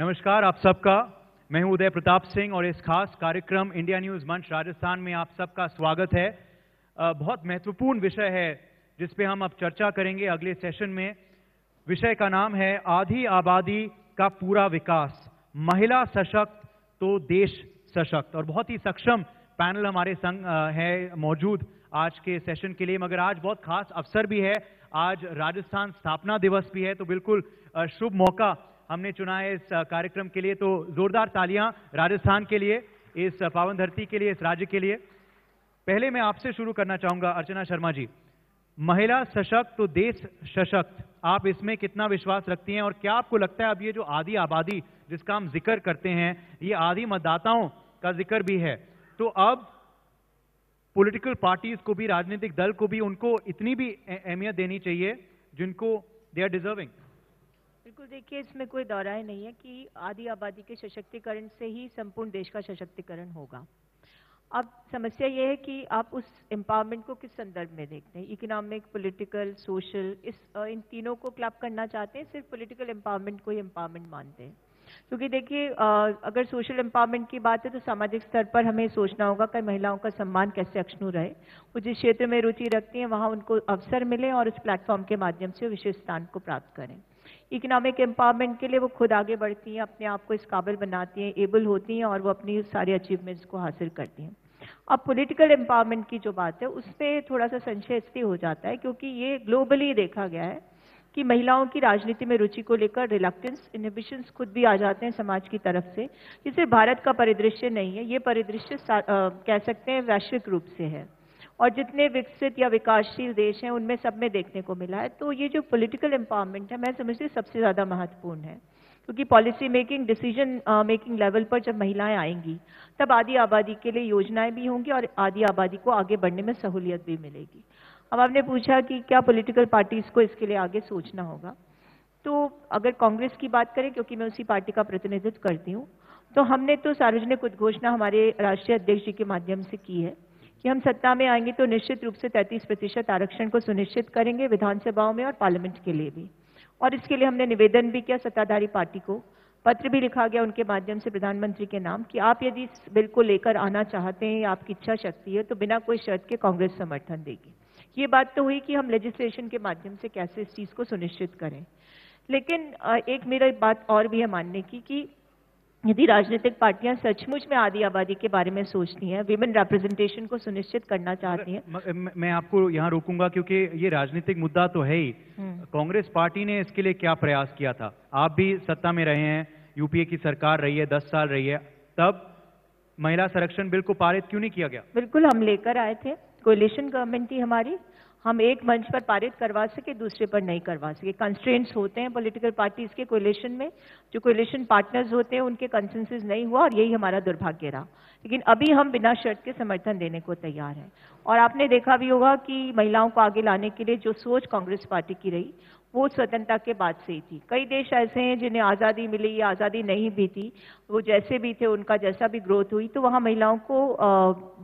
नमस्कार आप सबका। मैं हूं उदय प्रताप सिंह और इस खास कार्यक्रम इंडिया न्यूज मंच राजस्थान में आप सबका स्वागत है। बहुत महत्वपूर्ण विषय है जिस पे हम अब चर्चा करेंगे अगले सेशन में। विषय का नाम है आधी आबादी का पूरा विकास, महिला सशक्त तो देश सशक्त। और बहुत ही सक्षम पैनल हमारे संग है मौजूद आज के सेशन के लिए। मगर आज बहुत खास अवसर भी है, आज राजस्थान स्थापना दिवस भी है, तो बिल्कुल शुभ मौका हमने चुना है इस कार्यक्रम के लिए। तो जोरदार तालियां राजस्थान के लिए, इस पावन धरती के लिए, इस राज्य के लिए। पहले मैं आपसे शुरू करना चाहूंगा अर्चना शर्मा जी। महिला सशक्त तो देश सशक्त, आप इसमें कितना विश्वास रखती हैं और क्या आपको लगता है अब ये जो आधी आबादी जिसका हम जिक्र करते हैं, ये आधी मतदाताओं का जिक्र भी है, तो अब पॉलिटिकल पार्टीज को भी, राजनीतिक दल को भी, उनको इतनी भी अहमियत देनी चाहिए जिनको दे आर डिजर्विंग? बिल्कुल, देखिए इसमें कोई दौराय नहीं है कि आधी आबादी के सशक्तिकरण से ही संपूर्ण देश का सशक्तिकरण होगा। अब समस्या ये है कि आप उस एम्पावरमेंट को किस संदर्भ में देखते हैं, इकोनॉमिक, पॉलिटिकल, सोशल, इन तीनों को क्लब करना चाहते हैं, सिर्फ पॉलिटिकल एम्पावरमेंट को ही एम्पावरमेंट मानते हैं। क्योंकि देखिए अगर सोशल एम्पावरमेंट की बात है तो सामाजिक स्तर पर हमें सोचना होगा कि महिलाओं का सम्मान कैसे अक्षुण्ण रहे, वो जिस क्षेत्र में रुचि रखती हैं वहाँ उनको अवसर मिले और उस प्लेटफॉर्म के माध्यम से विशेष स्थान को प्राप्त करें। इकोनॉमिक एम्पावरमेंट के लिए वो खुद आगे बढ़ती हैं, अपने आप को इस काबिल बनाती हैं, एबल होती हैं और वो अपनी सारे अचीवमेंट्स को हासिल करती हैं। अब पॉलिटिकल एम्पावरमेंट की जो बात है उसमें थोड़ा सा संशय इसलिए हो जाता है क्योंकि ये ग्लोबली देखा गया है कि महिलाओं की राजनीति में रुचि को लेकर रिलक्टेंस, इनहिबिशंस खुद भी आ जाते हैं समाज की तरफ से। ये सिर्फ भारत का परिदृश्य नहीं है, ये परिदृश्य कह सकते हैं वैश्विक रूप से है और जितने विकसित या विकासशील देश हैं उनमें सब में देखने को मिला है। तो ये जो पॉलिटिकल एम्पावरमेंट है मैं समझती हूँ सबसे ज़्यादा महत्वपूर्ण है, क्योंकि policy making, decision making level पर जब महिलाएं आएंगी तब आधी आबादी के लिए योजनाएं भी होंगी और आधी आबादी को आगे बढ़ने में सहूलियत भी मिलेगी। अब आपने पूछा कि क्या पॉलिटिकल पार्टीज को इसके लिए आगे सोचना होगा, तो अगर कांग्रेस की बात करें, क्योंकि मैं उसी पार्टी का प्रतिनिधित्व करती हूँ, तो हमने तो सार्वजनिक उद्घोषणा हमारे राष्ट्रीय अध्यक्ष जी के माध्यम से की है कि हम सत्ता में आएंगे तो निश्चित रूप से 33% आरक्षण को सुनिश्चित करेंगे विधानसभाओं में और पार्लियामेंट के लिए भी। और इसके लिए हमने निवेदन भी किया सत्ताधारी पार्टी को, पत्र भी लिखा गया उनके माध्यम से प्रधानमंत्री के नाम कि आप यदि इस बिल को लेकर आना चाहते हैं या आपकी इच्छा शक्ति है तो बिना कोई शर्त के कांग्रेस समर्थन देगी। ये बात तो हुई कि हम लेजिस्लेशन के माध्यम से कैसे इस चीज़ को सुनिश्चित करें। लेकिन एक मेरा बात और भी है मानने की कि यदि राजनीतिक पार्टियां सचमुच में आधी आबादी के बारे में सोचती हैं, विमेन रिप्रेजेंटेशन को सुनिश्चित करना चाहती हैं। मैं आपको यहाँ रोकूंगा क्योंकि ये राजनीतिक मुद्दा तो है ही। कांग्रेस पार्टी ने इसके लिए क्या प्रयास किया था? आप भी सत्ता में रहे हैं, यूपीए की सरकार रही है, 10 साल रही है, तब महिला संरक्षण बिल को पारित क्यों नहीं किया गया? बिल्कुल हम लेकर आए थे, कोलिशन गवर्नमेंट थी हमारी, हम एक मंच पर पारित करवा सके, दूसरे पर नहीं करवा सके। कंस्ट्रेंट्स होते हैं पॉलिटिकल पार्टीज के कोलिशन में, जो कोलिशन पार्टनर्स होते हैं उनके कंसेंसस नहीं हुआ और यही हमारा दुर्भाग्य रहा। लेकिन अभी हम बिना शर्त के समर्थन देने को तैयार हैं। और आपने देखा भी होगा कि महिलाओं को आगे लाने के लिए जो सोच कांग्रेस पार्टी की रही वो स्वतंत्रता के बाद से ही थी। कई देश ऐसे हैं जिन्हें आज़ादी मिली या आज़ादी नहीं भी थी, वो जैसे भी थे उनका जैसा भी ग्रोथ हुई तो वहाँ महिलाओं को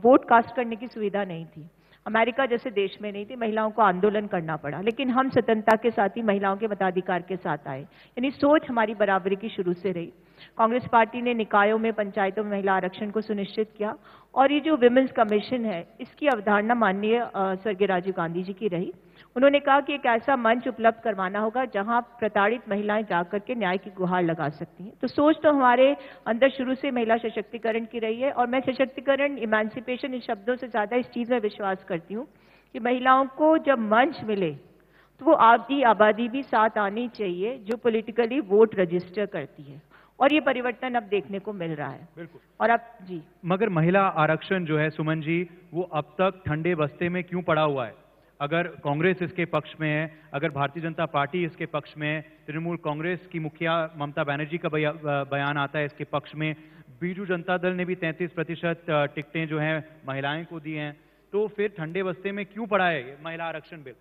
वोट कास्ट करने की सुविधा नहीं थी। अमेरिका जैसे देश में नहीं थी, महिलाओं को आंदोलन करना पड़ा, लेकिन हम स्वतंत्रता के साथ ही महिलाओं के मताधिकार के साथ आए। यानी सोच हमारी बराबरी की शुरू से रही। कांग्रेस पार्टी ने निकायों में, पंचायतों में महिला आरक्षण को सुनिश्चित किया और ये जो विमेंस कमीशन है इसकी अवधारणा माननीय स्वर्गीय राजीव गांधी जी की रही। उन्होंने कहा कि एक ऐसा मंच उपलब्ध करवाना होगा जहां प्रताड़ित महिलाएं जाकर के न्याय की गुहार लगा सकती हैं। तो सोच तो हमारे अंदर शुरू से महिला सशक्तिकरण की रही है और मैं सशक्तिकरण, इमेंसिपेशन इन शब्दों से ज़्यादा इस चीज़ में विश्वास करती हूँ कि महिलाओं को जब मंच मिले तो वो आधी आबादी भी साथ आनी चाहिए जो पॉलिटिकली वोट रजिस्टर करती है, और ये परिवर्तन अब देखने को मिल रहा है। बिल्कुल। और अब जी, मगर महिला आरक्षण जो है सुमन जी, वो अब तक ठंडे बस्ते में क्यों पड़ा हुआ है? अगर कांग्रेस इसके पक्ष में है, अगर भारतीय जनता पार्टी इसके पक्ष में है, तृणमूल कांग्रेस की मुखिया ममता बनर्जी का बयान आता है इसके पक्ष में, बीजू जनता दल ने भी 33% टिकटें जो हैं महिलाएं को दी हैं, तो फिर ठंडे बस्ते में क्यों पड़ा है ये महिला आरक्षण बिल?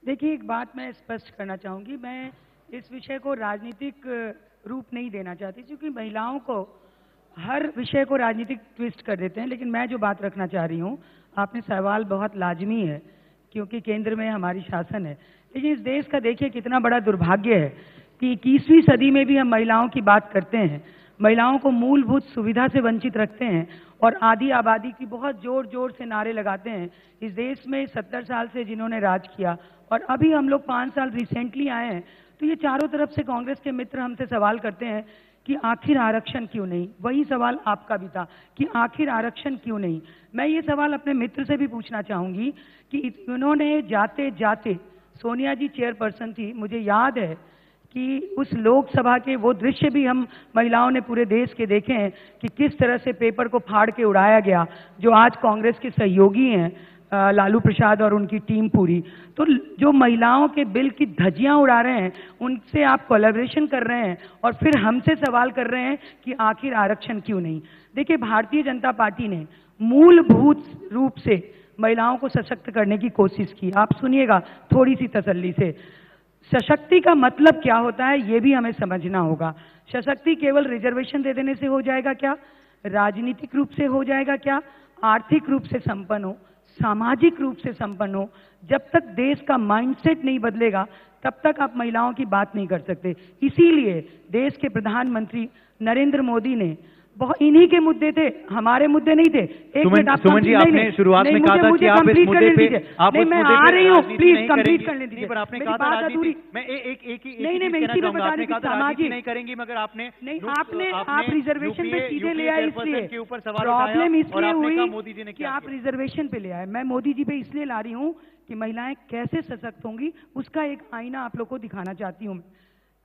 देखिए, एक बात मैं स्पष्ट करना चाहूँगी, मैं इस विषय को राजनीतिक रूप नहीं देना चाहती, क्योंकि महिलाओं को हर विषय को राजनीतिक ट्विस्ट कर देते हैं। लेकिन मैं जो बात रखना चाह रही हूँ, आपने सवाल बहुत लाजमी है क्योंकि केंद्र में हमारी शासन है, लेकिन इस देश का देखिए कितना बड़ा दुर्भाग्य है कि 21वीं सदी में भी हम महिलाओं की बात करते हैं, महिलाओं को मूलभूत सुविधा से वंचित रखते हैं और आधी आबादी की बहुत जोर जोर से नारे लगाते हैं। इस देश में 70 साल से जिन्होंने राज किया और अभी हम लोग 5 साल रिसेंटली आए हैं, तो ये चारों तरफ से कांग्रेस के मित्र हमसे सवाल करते हैं कि आखिर आरक्षण क्यों नहीं। वही सवाल आपका भी था कि आखिर आरक्षण क्यों नहीं। मैं ये सवाल अपने मित्र से भी पूछना चाहूंगी कि उन्होंने जाते जाते, सोनिया जी चेयरपर्सन थी, मुझे याद है कि उस लोकसभा के वो दृश्य भी हम महिलाओं ने पूरे देश के देखे हैं कि किस तरह से पेपर को फाड़ के उड़ाया गया, जो आज कांग्रेस के सहयोगी हैं लालू प्रसाद और उनकी टीम पूरी। तो जो महिलाओं के बिल की धज्जियां उड़ा रहे हैं, उनसे आप कोलैबोरेशन कर रहे हैं और फिर हमसे सवाल कर रहे हैं कि आखिर आरक्षण क्यों नहीं। देखिए, भारतीय जनता पार्टी ने मूलभूत रूप से महिलाओं को सशक्त करने की कोशिश की। आप सुनिएगा थोड़ी सी तसल्ली से। सशक्ति का मतलब क्या होता है, ये भी हमें समझना होगा। सशक्ति केवल रिजर्वेशन दे देने से हो जाएगा क्या? राजनीतिक रूप से हो जाएगा क्या? आर्थिक रूप से संपन्न हो, सामाजिक रूप से संपन्न हो। जब तक देश का माइंडसेट नहीं बदलेगा, तब तक आप महिलाओं की बात नहीं कर सकते। इसीलिए देश के प्रधानमंत्री नरेंद्र मोदी ने बहुत, इन्हीं के मुद्दे थे, हमारे मुद्दे नहीं थे। एक मिनट आप सुमन जी, आपने शुरुआत में कहा था कि आप इस मुद्दे पे, आप नहीं, मैं आ रही हूँ, प्लीज कंप्लीट करने दीजिए। पर आपने कहा था राजनीति, मैं एक ही नहीं, मैं इसी में बता रही थी, सामाजिक नहीं करेंगी, मगर आपने नहीं, आप रिजर्वेशन पे सीधे ले आए, इसलिए प्रॉब्लम इसलिए हुई कि आप रिजर्वेशन पे ले आए। मैं मोदी जी पे इसलिए ला रही हूँ कि महिलाएं कैसे सशक्त होंगी, उसका एक आईना आप लोग को दिखाना चाहती हूँ।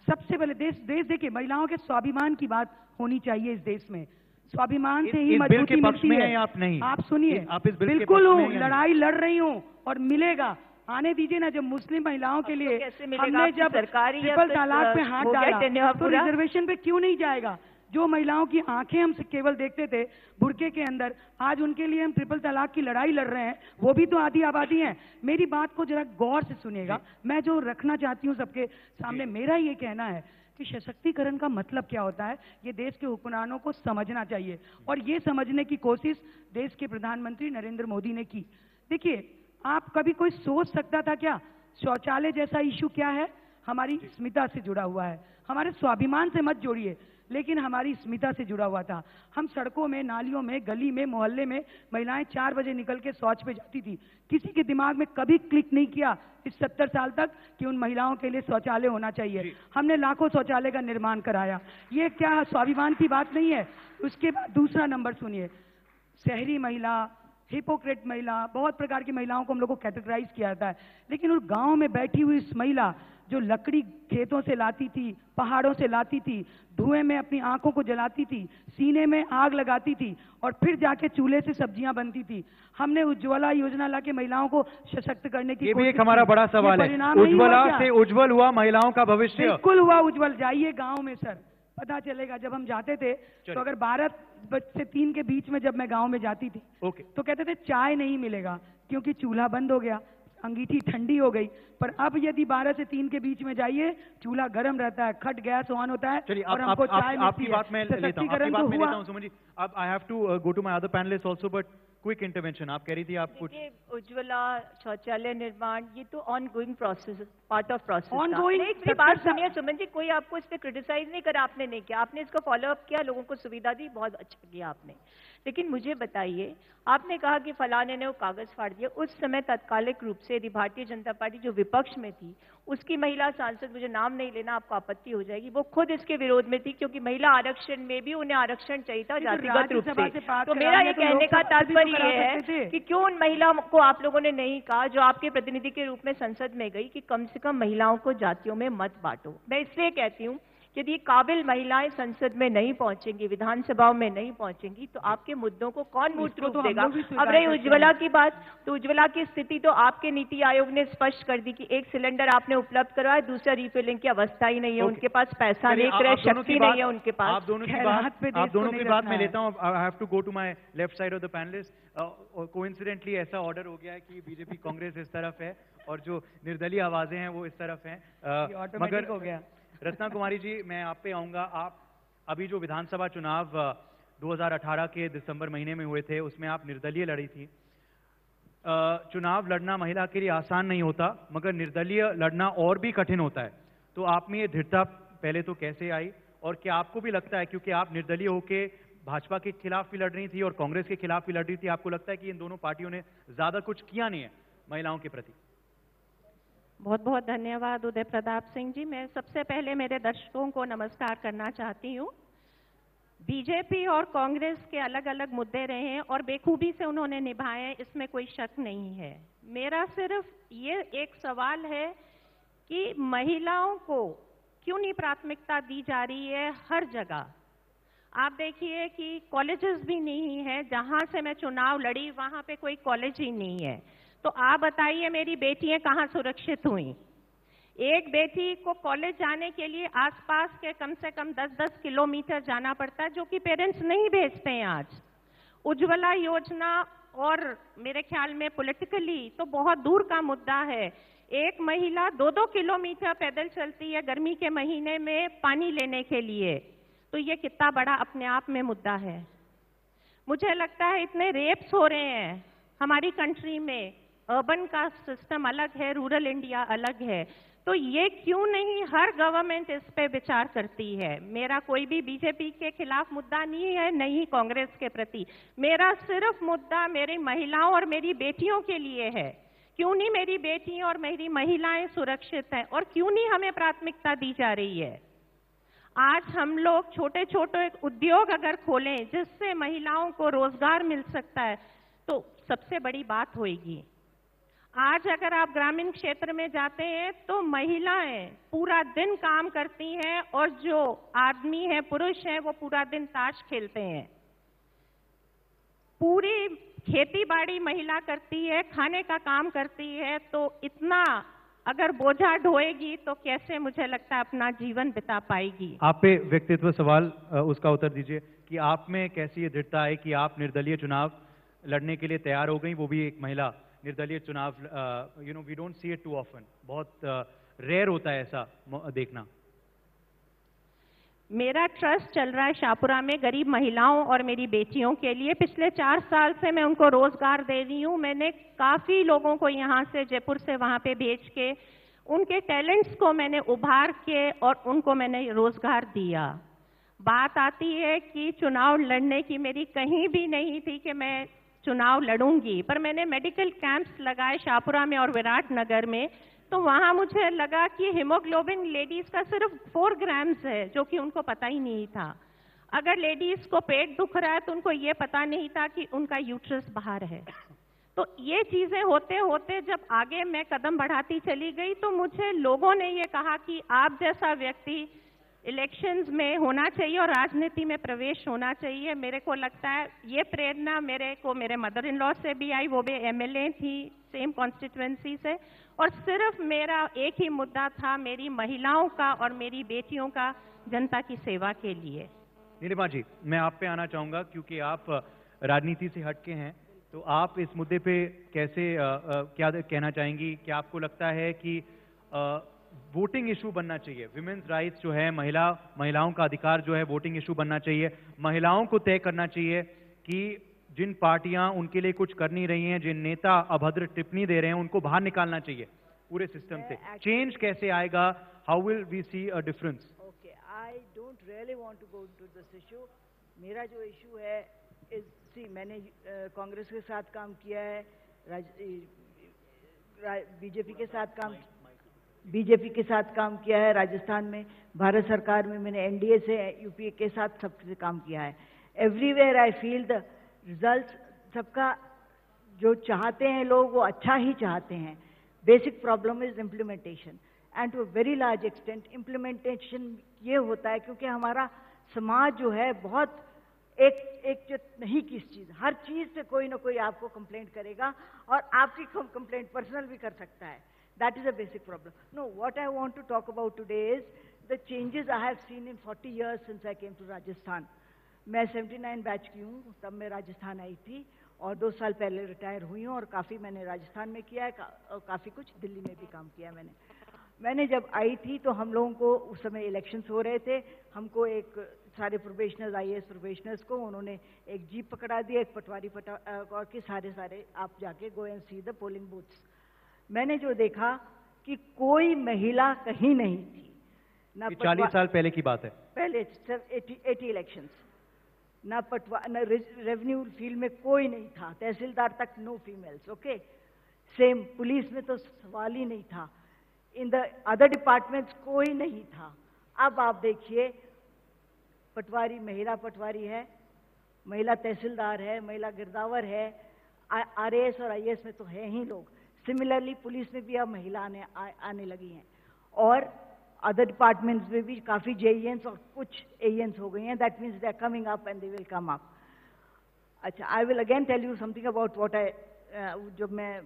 सबसे पहले देश देखिए, महिलाओं के स्वाभिमान की बात होनी चाहिए इस देश में। स्वाभिमान से ही मजबूती मिलती है। आप नहीं, आप सुनिए, आप इस बिल बिल्कुल हूँ, लड़ाई लड़ रही हूँ और मिलेगा। आने दीजिए ना, जब मुस्लिम महिलाओं के लिए हमने जब ट्रिपल तलाक पे हाथ डाला, तो रिजर्वेशन पे क्यों नहीं जाएगा? जो महिलाओं की आंखें हम केवल देखते थे बुर्के के अंदर, आज उनके लिए हम ट्रिपल तलाक की लड़ाई लड़ रहे हैं। वो भी तो आधी आबादी है। मेरी बात को जरा गौर से सुनिएगा। मैं जो रखना चाहती हूँ सबके सामने, मेरा ये कहना है कि सशक्तिकरण का मतलब क्या होता है, ये देश के हुक्मरानों को समझना चाहिए और ये समझने की कोशिश देश के प्रधानमंत्री नरेंद्र मोदी ने की। देखिए, आप कभी कोई सोच सकता था क्या शौचालय जैसा इशू क्या है? हमारी अस्मिता से जुड़ा हुआ है। हमारे स्वाभिमान से मत जोड़िए, लेकिन हमारी अस्मिता से जुड़ा हुआ था। हम सड़कों में, नालियों में, गली में, मोहल्ले में महिलाएं 4 बजे निकल के शौच पे जाती थी। किसी के दिमाग में कभी क्लिक नहीं किया इस 70 साल तक कि उन महिलाओं के लिए शौचालय होना चाहिए। हमने लाखों शौचालय का निर्माण कराया। ये क्या स्वाभिमान की बात नहीं है? उसके बाद दूसरा नंबर सुनिए, शहरी महिला, हिपोक्रेट महिला, बहुत प्रकार की महिलाओं को हम लोग को कैटेगराइज किया जाता है, लेकिन उस गांव में बैठी हुई इस महिला जो लकड़ी खेतों से लाती थी, पहाड़ों से लाती थी, धुएं में अपनी आंखों को जलाती थी, सीने में आग लगाती थी और फिर जाके चूल्हे से सब्जियां बनती थी। हमने उज्ज्वला योजना लाके महिलाओं को सशक्त करने की, ये भी एक हमारा बड़ा सवाल है। उज्ज्वला से उज्जवल हुआ महिलाओं का भविष्य? बिल्कुल हुआ उज्जवल। जाइए गाँव में सर, पता चलेगा। जब हम जाते थे तो अगर 12 से 3 के बीच में जब मैं गांव में जाती थी, तो कहते थे चाय नहीं मिलेगा क्योंकि चूल्हा बंद हो गया, अंगीठी ठंडी हो गई। पर अब यदि 12 से 3 के बीच में जाइए, चूल्हा गर्म रहता है, खट गैस ऑन होता है और हमको चाय मिलती है। आपकी बात मैं लेता हूं सुमन जी। अब I have to go to my other panelist also, but quick intervention. आप कह रही थी आप कुछ। उज्ज्वला, शौचालय निर्माण, ये तो ongoing process, part of process. Ongoing. एक बात सुनिए सुमन जी, कोई आपको इस पे क्रिटिसाइज नहीं करा, आपने नहीं किया, आपने इसको फॉलो अप किया, लोगों को सुविधा दी, बहुत अच्छा किया आपने। लेकिन मुझे बताइए, आपने कहा कि फलाने ने वो कागज फाड़ दिया। उस समय तत्कालिक रूप से यदि भारतीय जनता पार्टी जो विपक्ष में थी, उसकी महिला सांसद, मुझे नाम नहीं लेना, आपको आपत्ति हो जाएगी, वो खुद इसके विरोध में थी, क्योंकि महिला आरक्षण में भी उन्हें आरक्षण चाहिए था जातिगत रूप से। तो मेरा ये कहने का तात्पर्य ये है कि क्यों उन महिला को आप लोगों ने नहीं कहा, जो आपके प्रतिनिधि के रूप में संसद में गई, कि कम से कम महिलाओं को जातियों में मत बांटो। मैं इसलिए कहती हूँ, यदि काबिल महिलाएं संसद में नहीं पहुंचेंगी, विधानसभाओं में नहीं पहुंचेंगी, तो आपके मुद्दों को कौन मूर्त रूप देगा? अब रही उज्ज्वला की बात, तो उज्ज्वला की स्थिति तो आपके नीति आयोग ने स्पष्ट कर दी कि एक सिलेंडर आपने उपलब्ध करवाया, दूसरा रिफिलिंग की अवस्था ही नहीं है, उनके पास पैसा नहीं, क्रय शक्ति नहीं है उनके पास। आप दोनों की बात मैं लेता हूँ। I have to go to my left side of the panelist. Coincidentally ऐसा ऑर्डर हो गया है कि बीजेपी कांग्रेस इस तरफ है और जो निर्दलीय आवाजें हैं वो इस तरफ हैं। मगर हो गया। रत्ना कुमारी जी, मैं आप पे आऊंगा। आप अभी जो विधानसभा चुनाव 2018 के दिसंबर महीने में हुए थे, उसमें आप निर्दलीय लड़ी थी। चुनाव लड़ना महिला के लिए आसान नहीं होता, मगर निर्दलीय लड़ना और भी कठिन होता है। तो आप में ये दृढ़ता पहले तो कैसे आई, और क्या आपको भी लगता है, क्योंकि आप निर्दलीय होके भाजपा के खिलाफ भी लड़ रही थी और कांग्रेस के खिलाफ भी लड़ रही थी, आपको लगता है कि इन दोनों पार्टियों ने ज्यादा कुछ किया नहीं है महिलाओं के प्रति? बहुत बहुत धन्यवाद उदय प्रताप सिंह जी। मैं सबसे पहले मेरे दर्शकों को नमस्कार करना चाहती हूँ। बीजेपी और कांग्रेस के अलग अलग मुद्दे रहे हैं और बेखूबी से उन्होंने निभाए हैं, इसमें कोई शक नहीं है। मेरा सिर्फ ये एक सवाल है कि महिलाओं को क्यों नहीं प्राथमिकता दी जा रही है हर जगह। आप देखिए कि कॉलेजेस भी नहीं है, जहां से मैं चुनाव लड़ी वहां पे कोई कॉलेज ही नहीं है। तो आप बताइए मेरी बेटियां कहां सुरक्षित हुई? एक बेटी को कॉलेज जाने के लिए आसपास के कम से कम 10-10 किलोमीटर जाना पड़ता है, जो कि पेरेंट्स नहीं भेजते हैं आज। उज्ज्वला योजना और मेरे ख्याल में पॉलिटिकली तो बहुत दूर का मुद्दा है। एक महिला 2-2 किलोमीटर पैदल चलती है गर्मी के महीने में पानी लेने के लिए, तो ये कितना बड़ा अपने आप में मुद्दा है। मुझे लगता है इतने रेप्स हो रहे हैं हमारी कंट्री में, अर्बन का सिस्टम अलग है, रूरल इंडिया अलग है, तो ये क्यों नहीं हर गवर्नमेंट इस पे विचार करती है? मेरा कोई भी बीजेपी के खिलाफ मुद्दा नहीं है, नहीं कांग्रेस के प्रति। मेरा सिर्फ मुद्दा मेरी महिलाओं और मेरी बेटियों के लिए है। क्यों नहीं मेरी बेटियां और मेरी महिलाएं सुरक्षित हैं, और क्यों नहीं हमें प्राथमिकता दी जा रही है? आज हम लोग छोटे छोटे उद्योग अगर खोलें जिससे महिलाओं को रोजगार मिल सकता है तो सबसे बड़ी बात होगी। आज अगर आप ग्रामीण क्षेत्र में जाते हैं तो महिलाएं पूरा दिन काम करती हैं और जो आदमी है, पुरुष हैं, वो पूरा दिन ताश खेलते हैं। पूरी खेती बाड़ी महिला करती है, खाने का काम करती है, तो इतना अगर बोझा ढोएगी तो कैसे मुझे लगता है अपना जीवन बिता पाएगी। आप पे व्यक्तित्व सवाल, उसका उत्तर दीजिए कि आप में कैसी ये दृढ़ता है कि आप निर्दलीय चुनाव लड़ने के लिए तैयार हो गई, वो भी एक महिला निर्दलीय चुनाव। We don't see it too often, बहुत रेयर होता है ऐसा देखना। मेरा ट्रस्ट चल रहा है शाहपुरा में गरीब महिलाओं और मेरी बेटियों के लिए। पिछले 4 साल से मैं उनको रोजगार दे रही हूँ। मैंने काफी लोगों को यहाँ से जयपुर से वहाँ पे भेज के उनके टैलेंट्स को मैंने उभार के और उनको मैंने रोजगार दिया। बात आती है कि चुनाव लड़ने की मेरी कहीं भी नहीं थी कि मैं चुनाव लड़ूंगी, पर मैंने मेडिकल कैंप्स लगाए शाहपुरा में और विराटनगर में, तो वहां मुझे लगा कि हीमोग्लोबिन लेडीज का सिर्फ 4 ग्राम्स है, जो कि उनको पता ही नहीं था। अगर लेडीज को पेट दुख रहा है तो उनको ये पता नहीं था कि उनका यूट्रस बाहर है। तो ये चीजें होते होते जब आगे मैं कदम बढ़ाती चली गई तो मुझे लोगों ने ये कहा कि आप जैसा व्यक्ति इलेक्शंस में होना चाहिए और राजनीति में प्रवेश होना चाहिए। मेरे को लगता है ये प्रेरणा मेरे को मेरे मदर इन लॉ से भी आई, वो भी एमएलए थी सेम कॉन्स्टिट्यूएंसी से, और सिर्फ मेरा एक ही मुद्दा था मेरी महिलाओं का और मेरी बेटियों का जनता की सेवा के लिए। नीलिमा जी, मैं आप पे आना चाहूंगा क्योंकि आप राजनीति से हटके हैं, तो आप इस मुद्दे पे कैसे क्या कहना चाहेंगी? क्या आपको लगता है कि वोटिंग इशू बनना चाहिए, विमेन्स राइट्स जो है, महिलाओं का अधिकार जो है वोटिंग इशू बनना चाहिए, महिलाओं को तय करना चाहिए कि जिन पार्टियां उनके लिए कुछ कर नहीं रही हैं, जिन नेता अभद्र टिप्पणी दे रहे हैं, उनको बाहर निकालना चाहिए पूरे सिस्टम से? चेंज कैसे आएगा? How will we see a difference? Okay, I don't really want to go into this issue. मेरा जो इशू है मैंने कांग्रेस के साथ काम किया है, बीजेपी के साथ काम किया है, राजस्थान में भारत सरकार में मैंने एनडीए से यूपीए के साथ सबसे काम किया है। Everywhere I feel the results, सबका जो चाहते हैं लोग वो अच्छा ही चाहते हैं। Basic problem is implementation, and to a very large extent implementation ये होता है क्योंकि हमारा समाज जो है बहुत एक नहीं किस चीज, हर चीज से कोई ना कोई आपको कंप्लेंट करेगा और आपकी कंप्लेंट पर्सनल भी कर सकता है। That is a basic problem. No, what I want to talk about today is the changes I have seen in 40 years since I came to Rajasthan. मैं 79 बैच की हूँ, तब मैं राजस्थान आई थी और 2 साल पहले रिटायर हुई हूँ और काफ़ी मैंने राजस्थान में किया है और काफ़ी कुछ दिल्ली में भी काम किया मैंने जब आई थी तो हम लोगों को उस समय इलेक्शंस हो रहे थे, हमको एक सारे प्रोबेशनर्स, IAS प्रोबेशनर्स को उन्होंने एक जीप पकड़ा दिया, एक पटवारी और के सारे आप जाके go and see the polling booths. मैंने जो देखा कि कोई महिला कहीं नहीं थी, ना 40 साल पहले की बात है। पहले सर 80 इलेक्शंस, ना पटवा ना रेवेन्यू फील्ड में कोई नहीं था, तहसीलदार तक no females, okay. Same police में तो सवाल ही नहीं था, इन द अदर डिपार्टमेंट्स कोई नहीं था। अब आप देखिए, पटवारी महिला पटवारी है, महिला तहसीलदार है, महिला गिरदावर है, आरएएस और आईएएस में तो है ही लोग। सिमिलरली पुलिस में भी अब महिला आने लगी हैं, और अदर डिपार्टमेंट्स में भी काफी जेईएंस और कुछ एएंस हो गई हैं। That means they are coming up and they will come up. अच्छा, I will again tell you something about what I, जब मैं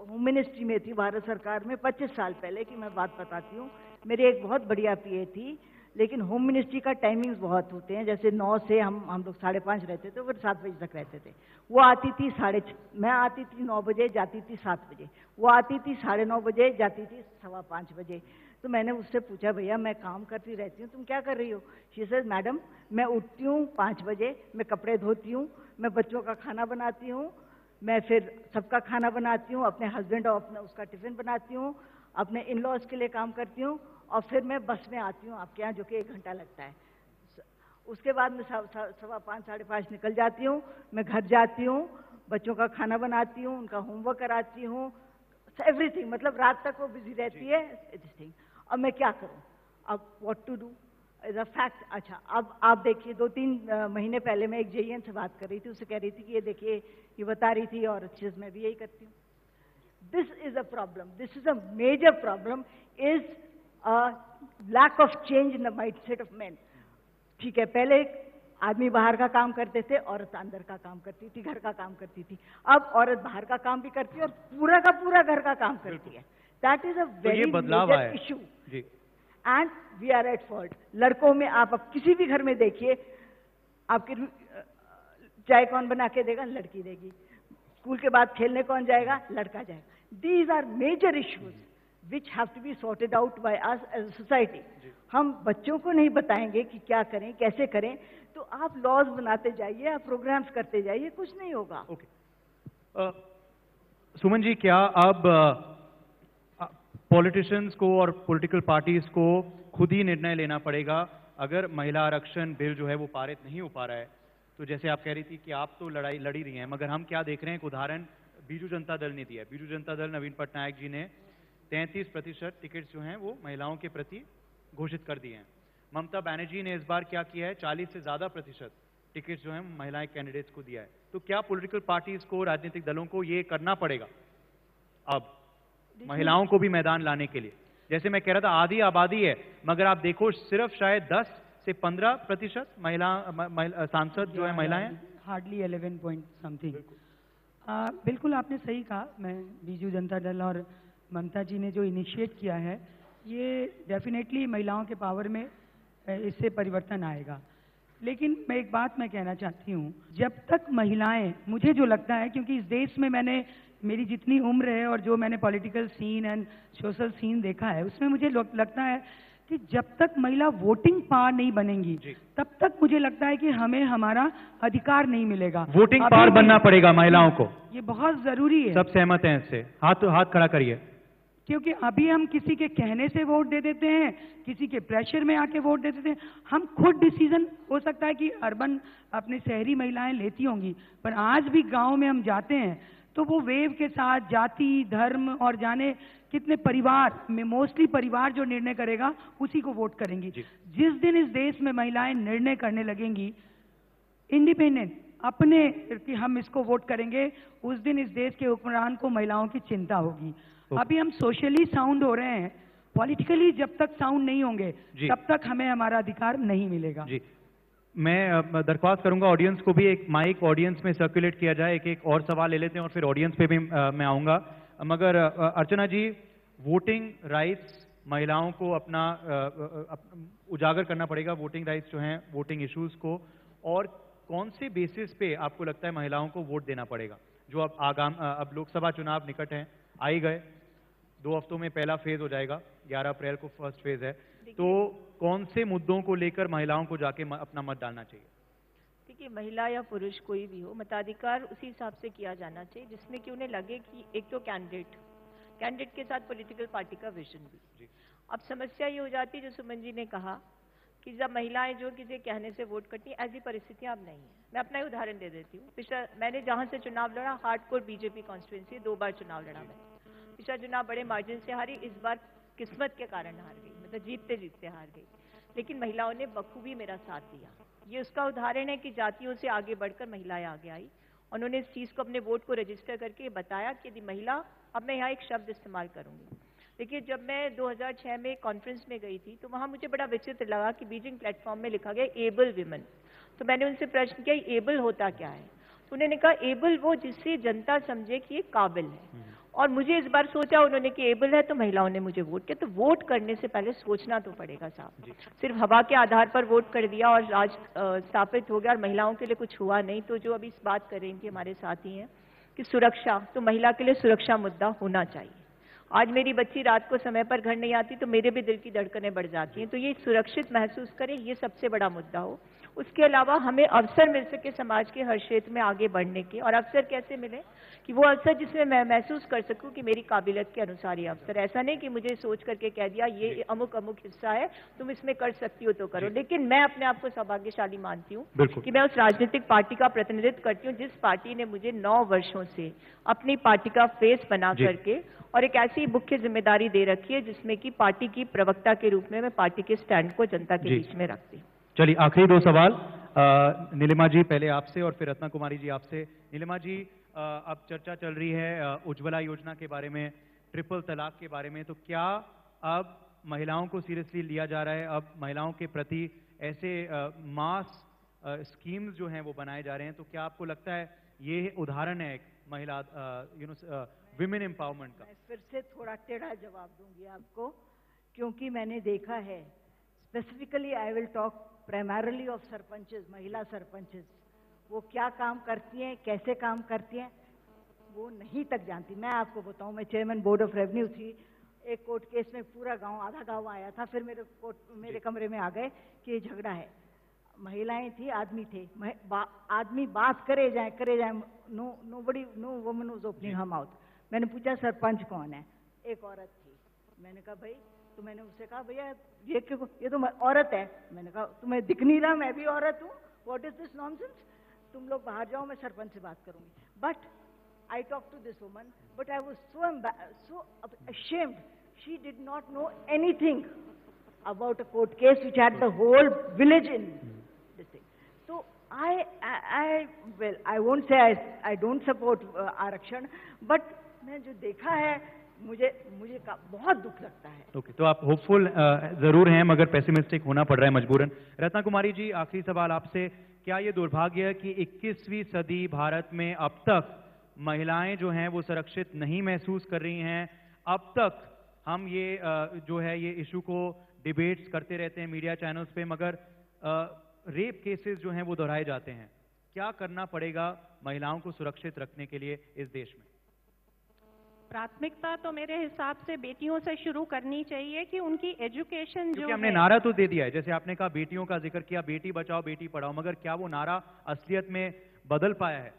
होम मिनिस्ट्री में थी भारत सरकार में 25 साल पहले की मैं बात बताती हूँ। मेरी एक बहुत बढ़िया पीए थी, लेकिन होम मिनिस्ट्री का टाइमिंग्स बहुत होते हैं। जैसे 9 से हम लोग 5:30 रहते थे, फिर 7 बजे तक रहते थे। वो आती थी 6:30, मैं आती थी 9 बजे, जाती थी 7 बजे। वो आती थी 9:30 बजे, जाती थी 5:15 बजे। तो मैंने उससे पूछा, भैया मैं काम करती रहती हूँ, तुम क्या कर रही हो? शी सेड, मैडम मैं उठती हूँ 5 बजे, मैं कपड़े धोती हूँ, मैं बच्चों का खाना बनाती हूँ, मैं फिर सबका खाना बनाती हूँ, अपने हस्बैंड और अपना उसका टिफिन बनाती हूँ, अपने इन लॉज के लिए काम करती हूँ, और फिर मैं बस में आती हूँ आपके यहाँ, जो कि 1 घंटा लगता है। उसके बाद मैं 5:15 5:30 निकल जाती हूँ, मैं घर जाती हूँ, बच्चों का खाना बनाती हूँ, उनका होमवर्क कराती हूँ, एवरीथिंग। मतलब रात तक वो बिजी रहती है दिस थिंग। अब मैं क्या करूँ? अब what to do is a fact. अच्छा, अब आप देखिए, 2-3 महीने पहले मैं एक जेईएन से बात कर रही थी, उससे कह रही थी कि ये देखिए, ये बता रही थी, और चीज मैं भी यही करती हूँ। This is a problem, this is a major problem, is lack of change in the mindset of men. ठीक है, पहले आदमी बाहर का काम करते थे, औरत अंदर का काम करती थी, घर का काम करती थी। अब औरत बाहर का काम भी करती है और पूरा का पूरा घर का काम करती है। That is a very major issue, and we are at fault. लड़कों में आप अब किसी भी घर में देखिए, आपकी चाय कौन बना के देगा? लड़की देगी। स्कूल के बाद खेलने कौन जाएगा? लड़का जाएगा। These are major issues which have to be sorted out by us as a society. हम बच्चों को नहीं बताएंगे कि क्या करें, कैसे करें, तो आप लॉज बनाते जाइए, आप प्रोग्राम्स करते जाइए, कुछ नहीं होगा। सुमन जी, क्या अब पॉलिटिशियंस को और पॉलिटिकल पार्टीज को खुद ही निर्णय लेना पड़ेगा? अगर महिला आरक्षण बिल जो है वो पारित नहीं हो पा रहा है, तो जैसे आप कह रही थी कि आप तो लड़ाई लड़ी रही हैं, मगर हम क्या देख रहे हैं, एक उदाहरण बीजू जनता दल ने दिया है। बीजू जनता दल नवीन पटनायक जी ने 33% टिकट जो हैं वो महिलाओं के प्रति घोषित कर दिए हैं। ममता बनर्जी ने इस बार क्या किया है, 40 से ज्यादा प्रतिशत टिकट जो हैं महिला कैंडिडेट्स को दिया है। तो क्या पॉलिटिकल पार्टीज को, राजनीतिक दलों को ये करना पड़ेगा अब महिलाओं को भी मैदान लाने के लिए? जैसे मैं कह रहा था, आधी आबादी है, मगर आप देखो सिर्फ शायद 10 से 15% महिला सांसद जो है महिलाएं, हार्डली 11 पॉइंट समथिंग। बिल्कुल आपने सही कहा। मैं बीजू जनता दल और ममता जी ने जो इनिशिएट किया है, ये डेफिनेटली महिलाओं के पावर में इससे परिवर्तन आएगा। लेकिन मैं एक बात मैं कहना चाहती हूँ, जब तक महिलाएं, मुझे जो लगता है, क्योंकि इस देश में मैंने, मेरी जितनी उम्र है और जो मैंने political scene and social scene देखा है, उसमें मुझे लगता है कि जब तक महिला वोटिंग पावर नहीं बनेंगी, तब तक मुझे लगता है कि हमें हमारा अधिकार नहीं मिलेगा। वोटिंग पावर बनना पड़ेगा महिलाओं को, ये बहुत जरूरी है। सब सहमत हैं इससे? हाथ खड़ा करिए। क्योंकि अभी हम किसी के कहने से वोट दे देते हैं, किसी के प्रेशर में आके वोट दे देते हैं। हम खुद डिसीजन, हो सकता है कि अर्बन अपनी शहरी महिलाएं लेती होंगी, पर आज भी गांव में हम जाते हैं तो वो वेव के साथ जाति, धर्म और जाने कितने परिवार में, मोस्टली परिवार जो निर्णय करेगा उसी को वोट करेंगी। जिस दिन इस देश में महिलाएं निर्णय करने लगेंगी इंडिपेंडेंट अपने कि हम इसको वोट करेंगे, उस दिन इस देश के हुक्मरान को महिलाओं की चिंता होगी। अभी हम सोशली साउंड हो रहे हैं, पॉलिटिकली जब तक साउंड नहीं होंगे तब तक हमें हमारा अधिकार नहीं मिलेगा। जी, मैं दरख्वास्त करूंगा ऑडियंस को भी, एक माइक ऑडियंस में सर्कुलेट किया जाए। एक और सवाल ले लेते हैं और फिर ऑडियंस पे भी मैं आऊंगा। मगर अर्चना जी, वोटिंग राइट्स महिलाओं को अपना उजागर करना पड़ेगा, वोटिंग राइट्स जो हैं, वोटिंग इश्यूज को, और कौन से बेसिस पे आपको लगता है महिलाओं को वोट देना पड़ेगा? जो अब लोकसभा चुनाव निकट हैं, आ ही गए, 2 हफ्तों में पहला फेज हो जाएगा, 11 अप्रैल को फर्स्ट फेज है, तो कौन से मुद्दों को लेकर महिलाओं को जाके अपना मत डालना चाहिए? देखिए, महिला या पुरुष कोई भी हो, मताधिकार उसी हिसाब से किया जाना चाहिए जिसमें कि उन्हें लगे कि एक तो कैंडिडेट के साथ पॉलिटिकल पार्टी का विजन भी। अब समस्या ये हो जाती है, जो सुमन जी ने कहा कि जब महिलाएं जो किसी कहने से वोट करती हैं, ऐसी परिस्थितियां अब नहीं है। मैं अपना ही उदाहरण दे देती हूँ। पिछला मैंने जहां से चुनाव लड़ा, हार्डकोर बीजेपी कॉन्स्टिट्यूंसी, 2 बार चुनाव लड़ा मैंने। पिछला चुनाव बड़े मार्जिन से हारी, इस बार किस्मत के कारण हार गई, मतलब जीतते जीतते हार गई, लेकिन महिलाओं ने बखूबी मेरा साथ दिया। ये उसका उदाहरण है कि जातियों से आगे बढ़कर महिलाएं आगे आई। उन्होंने इस चीज को, अपने वोट को रजिस्टर करके बताया कि यदि महिला, अब मैं यहाँ एक शब्द इस्तेमाल करूंगी। देखिए, जब मैं 2006 में कॉन्फ्रेंस में गई थी तो वहां मुझे बड़ा विचित्र लगा कि बीजिंग प्लेटफॉर्म में लिखा गया एबल विमेन। तो मैंने उनसे प्रश्न किया, एबल होता क्या है? तो उन्होंने कहा एबल वो जिससे जनता समझे कि ये काबिल है। और मुझे इस बार सोचा उन्होंने कि एबल है, तो महिलाओं ने मुझे वोट किया। तो वोट करने से पहले सोचना तो पड़ेगा साहब। सिर्फ हवा के आधार पर वोट कर दिया और राज स्थापित हो गया और महिलाओं के लिए कुछ हुआ नहीं। तो जो अभी इस बात कर रही थी हमारे साथी हैं कि सुरक्षा, तो महिला के लिए सुरक्षा मुद्दा होना चाहिए। आज मेरी बच्ची रात को समय पर घर नहीं आती तो मेरे भी दिल की धड़कनें बढ़ जाती हैं। तो ये सुरक्षित महसूस करें, ये सबसे बड़ा मुद्दा हो। उसके अलावा हमें अवसर मिल सके समाज के हर क्षेत्र में आगे बढ़ने के। और अवसर कैसे मिले? कि वो अवसर जिसमें मैं महसूस कर सकूं कि मेरी काबिलियत के अनुसार ये अवसर। ऐसा नहीं कि मुझे सोच करके कह दिया ये अमुक अमुक हिस्सा है, तुम इसमें कर सकती हो तो करो। लेकिन मैं अपने आप को सौभाग्यशाली मानती हूँ कि मैं उस राजनीतिक पार्टी का प्रतिनिधित्व करती हूँ जिस पार्टी ने मुझे 9 वर्षों से अपनी पार्टी का फेस बना करके और एक ऐसी मुख्य जिम्मेदारी दे रखी है जिसमें कि पार्टी की प्रवक्ता के रूप में मैं पार्टी के स्टैंड को जनता के बीच में रखती हूँ। चलिए, आखिरी 2 सवाल नीलिमा जी पहले आपसे और फिर रत्ना कुमारी जी आपसे। नीलिमा जी, अब चर्चा चल रही है उज्ज्वला योजना के बारे में, ट्रिपल तलाक के बारे में। तो क्या अब महिलाओं को सीरियसली लिया जा रहा है? अब महिलाओं के प्रति ऐसे मास स्कीम्स जो हैं वो बनाए जा रहे हैं? तो क्या आपको लगता है ये उदाहरण है एक महिला विमेन एम्पावरमेंट का? मैं फिर से थोड़ा टेढ़ा जवाब दूंगी आपको, क्योंकि मैंने देखा है, specifically I will talk primarily of sarpanches, महिला सरपंचेस। वो क्या काम करती हैं, कैसे काम करती हैं, वो नहीं तक जानती। मैं आपको बताऊं, मैं चेयरमैन बोर्ड ऑफ रेवेन्यू थी। एक कोर्ट केस में पूरा गांव, आधा गांव आया था, फिर मेरे कमरे में आ गए कि ये झगड़ा है। महिलाएं थी, आदमी थे। आदमी बात करे जाए, no woman was opening her mouth. मैंने पूछा सरपंच कौन है? एक औरत थी। मैंने कहा भाई, तो मैंने उससे कहा भैया ये तो औरत है। मैंने कहा तुम्हें दिख नहीं रहा मैं भी औरत हूँ? What is this nonsense? तुम लोग बाहर जाओ, मैं सरपंच से बात करूंगी। But I talk to this woman, but I was so ashamed. She did not know anything about a court case which had the whole village in this thing. So I won't say I don't support आरक्षण, but मैं जो देखा है मुझे बहुत दुख लगता है। ओके, तो आप होपफुल जरूर हैं मगर पेसिमिस्टिक होना पड़ रहा है मजबूरन। रत्ना कुमारी जी, आखिरी सवाल आपसे। क्या ये दुर्भाग्य है कि 21वीं सदी भारत में अब तक महिलाएं जो हैं वो सुरक्षित नहीं महसूस कर रही हैं? अब तक हम ये जो है ये इशू को डिबेट्स करते रहते हैं मीडिया चैनल्स पे, मगर रेप केसेस जो हैं वो दोहराए जाते हैं। क्या करना पड़ेगा महिलाओं को सुरक्षित रखने के लिए इस देश में? प्राथमिकता तो मेरे हिसाब से बेटियों से शुरू करनी चाहिए कि उनकी एजुकेशन जो हमने नारा तो दे दिया है, जैसे आपने कहा बेटियों का जिक्र किया, बेटी बचाओ बेटी पढ़ाओ, मगर क्या वो नारा असलियत में बदल पाया है?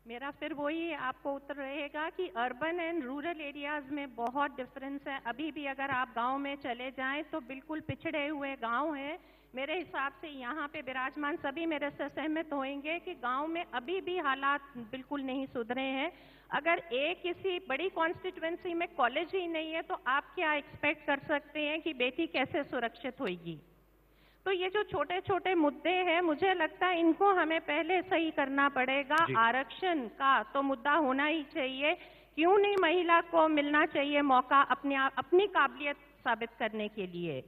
मेरा फिर वही आपको उत्तर रहेगा कि अर्बन एंड रूरल एरियाज में बहुत डिफरेंस है। अभी भी अगर आप गांव में चले जाएं तो बिल्कुल पिछड़े हुए गांव हैं। मेरे हिसाब से यहाँ पे विराजमान सभी मेरे से सहमत होंगे कि गांव में अभी भी हालात बिल्कुल नहीं सुधरे हैं। अगर किसी बड़ी कॉन्स्टिट्यूएंसी में कॉलेज ही नहीं है तो आप क्या एक्सपेक्ट कर सकते हैं कि बेटी कैसे सुरक्षित होगी? तो ये जो छोटे छोटे मुद्दे हैं, मुझे लगता है इनको हमें पहले सही करना पड़ेगा। आरक्षण का तो मुद्दा होना ही चाहिए। क्यों नहीं महिला को मिलना चाहिए मौका अपनी काबिलियत साबित करने के लिए?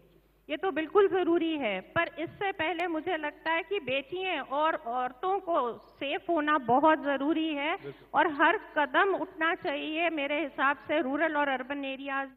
ये तो बिल्कुल जरूरी है। पर इससे पहले मुझे लगता है कि बेटियां और औरतों को सेफ होना बहुत जरूरी है और हर कदम उठना चाहिए मेरे हिसाब से रूरल और अर्बन एरियाज